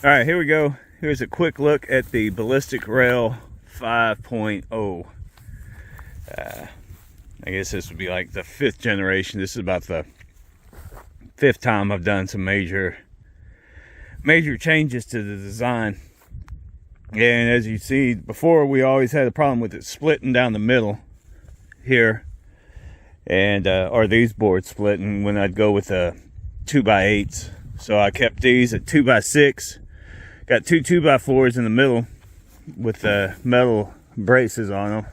All right, here we go. Here's a quick look at the Ballistic Rail 5.0. I guess this would be like the 5th generation. This is about the 5th time I've done some major changes to the design. And as you see, before we always had a problem with it splitting down the middle here, and or these boards splitting when I'd go with a 2x8s. So I kept these at 2x6. Got two 2x4s in the middle with metal braces on them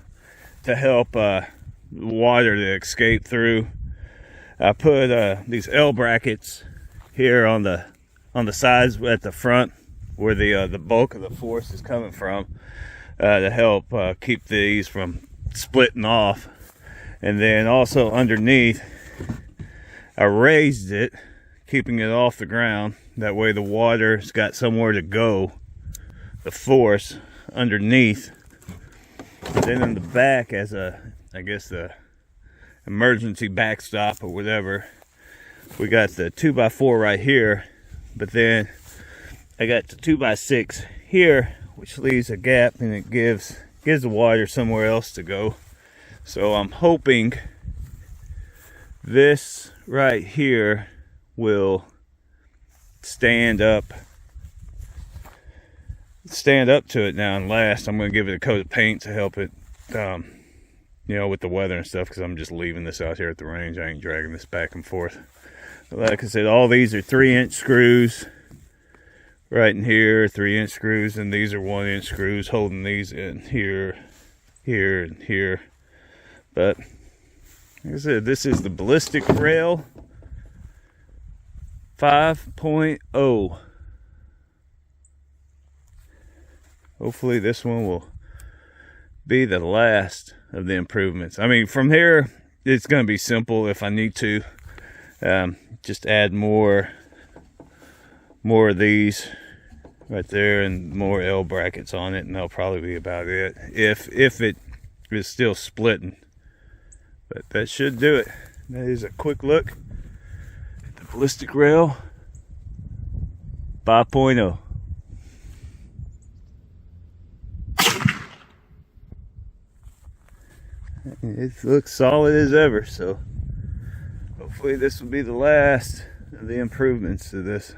to help water to escape through. I put these L brackets here on the sides at the front where the bulk of the force is coming from to help keep these from splitting off. And then also underneath, I raised it, keeping it off the ground. That way the water's got somewhere to go, the force underneath. Then in the back, as I guess the emergency backstop or whatever, we got the 2x4 right here, but then I got the 2x6 here, which leaves a gap, and it gives the water somewhere else to go. So I'm hoping this right here will stand up to it now and last. I'm going to give it a coat of paint to help it, with the weather and stuff, because I'm just leaving this out here at the range. I ain't dragging this back and forth. But like I said, all these are 3-inch screws right in here, 3-inch screws, and these are 1-inch screws holding these in here, here, and here. But like I said, this is the Ballistic Rail 5.0. Hopefully this one will be the last of the improvements. I mean, from here, it's going to be simple if I need to. Just add more of these right there and more L brackets on it, and that'll probably be about it. If it is still splitting. But that should do it. That is a quick look at the Ballistic Rail 5.0. It looks solid as ever, so hopefully this will be the last of the improvements to this.